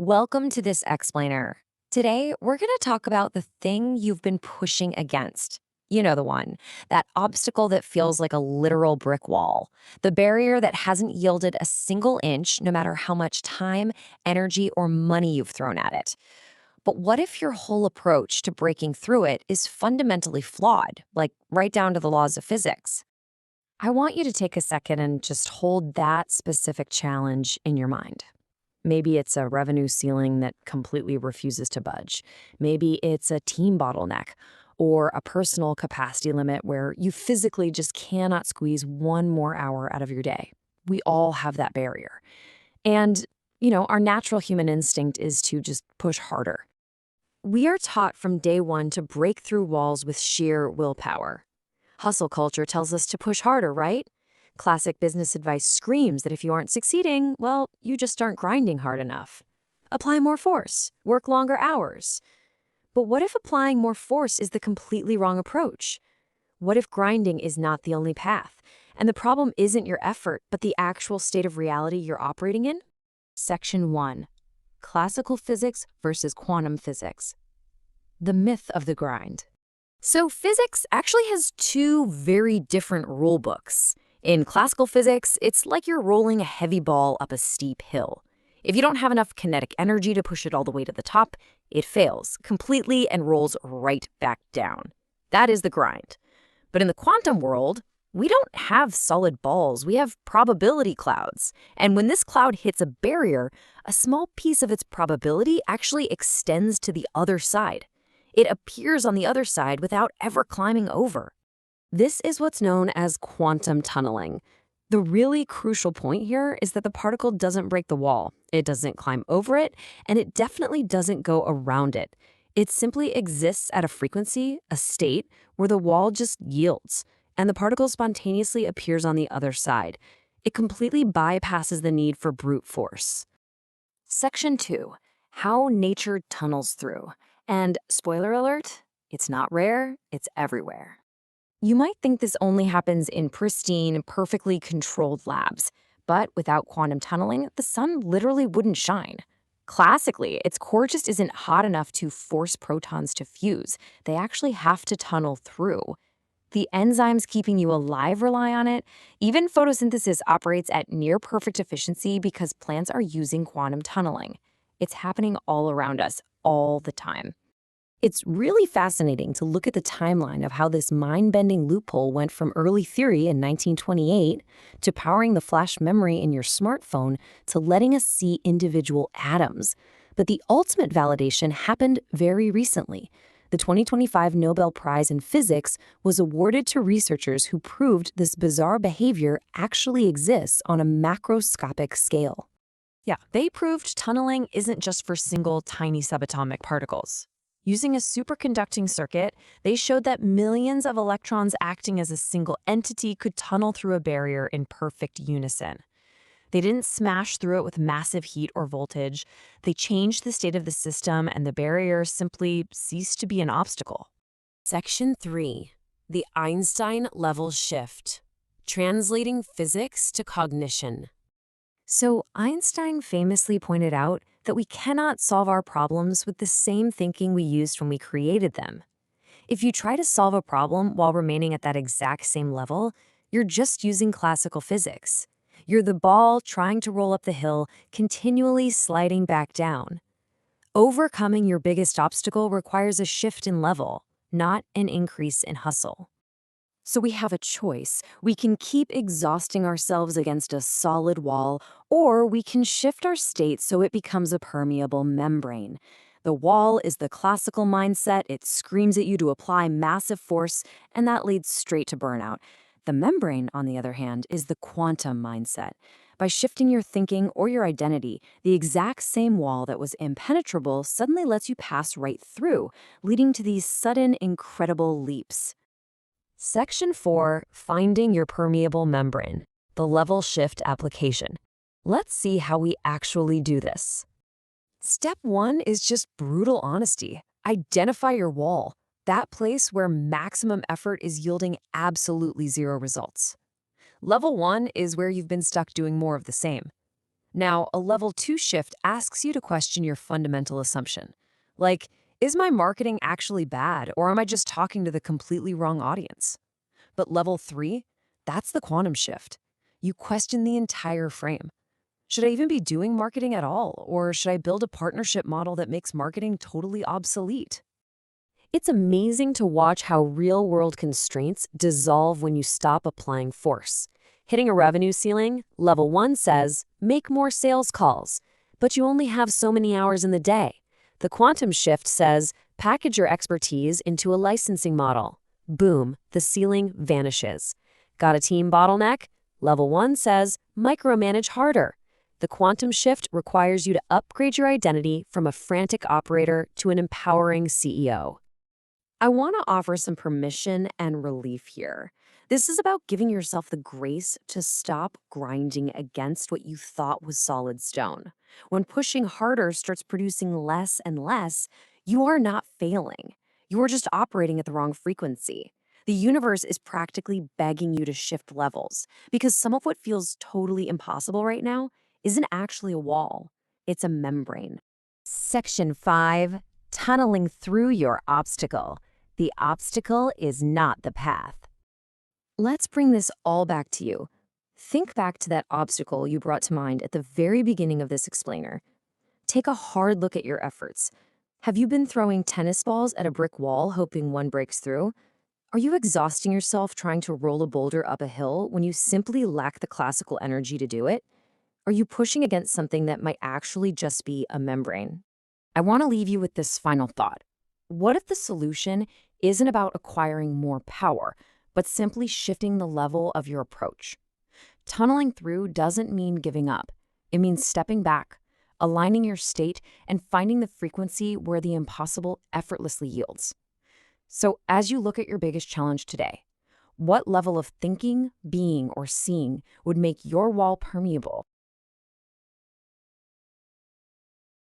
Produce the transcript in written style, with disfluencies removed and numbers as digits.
Welcome to this explainer. Today, we're going to talk about the thing you've been pushing against. You know the one, that obstacle that feels like a literal brick wall, the barrier that hasn't yielded a single inch no matter how much time, energy, or money you've thrown at it. But what if your whole approach to breaking through it is fundamentally flawed, like right down to the laws of physics? I want you to take a second and just hold that specific challenge in your mind. Maybe it's a revenue ceiling that completely refuses to budge. Maybe it's a team bottleneck or a personal capacity limit where you physically just cannot squeeze one more hour out of your day. We all have that barrier. And, our natural human instinct is to just push harder. We are taught from day one to break through walls with sheer willpower. Hustle culture tells us to push harder, right? Classic business advice screams that if you aren't succeeding, well, you just aren't grinding hard enough. Apply more force, work longer hours. But what if applying more force is the completely wrong approach? What if grinding is not the only path, and the problem isn't your effort, but the actual state of reality you're operating in? Section 1. Classical physics versus quantum physics. The myth of the grind. So physics actually has two very different rule books. In classical physics, it's like you're rolling a heavy ball up a steep hill. If you don't have enough kinetic energy to push it all the way to the top, it fails completely and rolls right back down. That is the grind. But in the quantum world, we don't have solid balls, we have probability clouds. And when this cloud hits a barrier, a small piece of its probability actually extends to the other side. It appears on the other side without ever climbing over. This is what's known as quantum tunneling. The really crucial point here is that the particle doesn't break the wall, it doesn't climb over it, and it definitely doesn't go around it. It simply exists at a frequency, a state, where the wall just yields, and the particle spontaneously appears on the other side. It completely bypasses the need for brute force. Section 2. How nature tunnels through. And spoiler alert, it's not rare, it's everywhere. You might think this only happens in pristine, perfectly controlled labs, but without quantum tunneling, the sun literally wouldn't shine. Classically, its core just isn't hot enough to force protons to fuse. They actually have to tunnel through. The enzymes keeping you alive rely on it. Even photosynthesis operates at near-perfect efficiency because plants are using quantum tunneling. It's happening all around us, all the time. It's really fascinating to look at the timeline of how this mind-bending loophole went from early theory in 1928 to powering the flash memory in your smartphone to letting us see individual atoms. But the ultimate validation happened very recently. The 2025 Nobel Prize in Physics was awarded to researchers who proved this bizarre behavior actually exists on a macroscopic scale. Yeah, they proved tunneling isn't just for single tiny subatomic particles. Using a superconducting circuit, they showed that millions of electrons acting as a single entity could tunnel through a barrier in perfect unison. They didn't smash through it with massive heat or voltage. They changed the state of the system, and the barrier simply ceased to be an obstacle. Section 3. The Einstein-level shift. Translating physics to cognition. So Einstein famously pointed out that we cannot solve our problems with the same thinking we used when we created them. If you try to solve a problem while remaining at that exact same level, you're just using classical physics. You're the ball trying to roll up the hill, continually sliding back down. Overcoming your biggest obstacle requires a shift in level, not an increase in hustle. So we have a choice. We can keep exhausting ourselves against a solid wall, or we can shift our state so it becomes a permeable membrane. The wall is the classical mindset. It screams at you to apply massive force, and that leads straight to burnout. The membrane, on the other hand, is the quantum mindset. By shifting your thinking or your identity, the exact same wall that was impenetrable suddenly lets you pass right through, leading to these sudden, incredible leaps. Section 4. Finding your permeable membrane. The level shift application. Let's see how we actually do this. Step 1 is just brutal honesty. Identify your wall, that place where maximum effort is yielding absolutely zero results. Level 1 is where you've been stuck doing more of the same. Now, a level 2 shift asks you to question your fundamental assumption. Like, is my marketing actually bad, or am I just talking to the completely wrong audience? But level 3, that's the quantum shift. You question the entire frame. Should I even be doing marketing at all, or should I build a partnership model that makes marketing totally obsolete? It's amazing to watch how real-world constraints dissolve when you stop applying force. Hitting a revenue ceiling, level 1 says, make more sales calls, but you only have so many hours in the day. The quantum shift says, package your expertise into a licensing model. Boom, the ceiling vanishes. Got a team bottleneck? Level 1 says, micromanage harder. The quantum shift requires you to upgrade your identity from a frantic operator to an empowering CEO. I want to offer some permission and relief here. This is about giving yourself the grace to stop grinding against what you thought was solid stone. When pushing harder starts producing less and less, you are not failing. You are just operating at the wrong frequency. The universe is practically begging you to shift levels because some of what feels totally impossible right now isn't actually a wall, it's a membrane. Section 5, tunneling through your obstacle. The obstacle is not the path. Let's bring this all back to you. Think back to that obstacle you brought to mind at the very beginning of this explainer. Take a hard look at your efforts. Have you been throwing tennis balls at a brick wall hoping one breaks through? Are you exhausting yourself trying to roll a boulder up a hill when you simply lack the classical energy to do it? Are you pushing against something that might actually just be a membrane? I want to leave you with this final thought. What if the solution isn't about acquiring more power, but simply shifting the level of your approach? Tunneling through doesn't mean giving up. It means stepping back, aligning your state, and finding the frequency where the impossible effortlessly yields. So as you look at your biggest challenge today, what level of thinking, being, or seeing would make your wall permeable?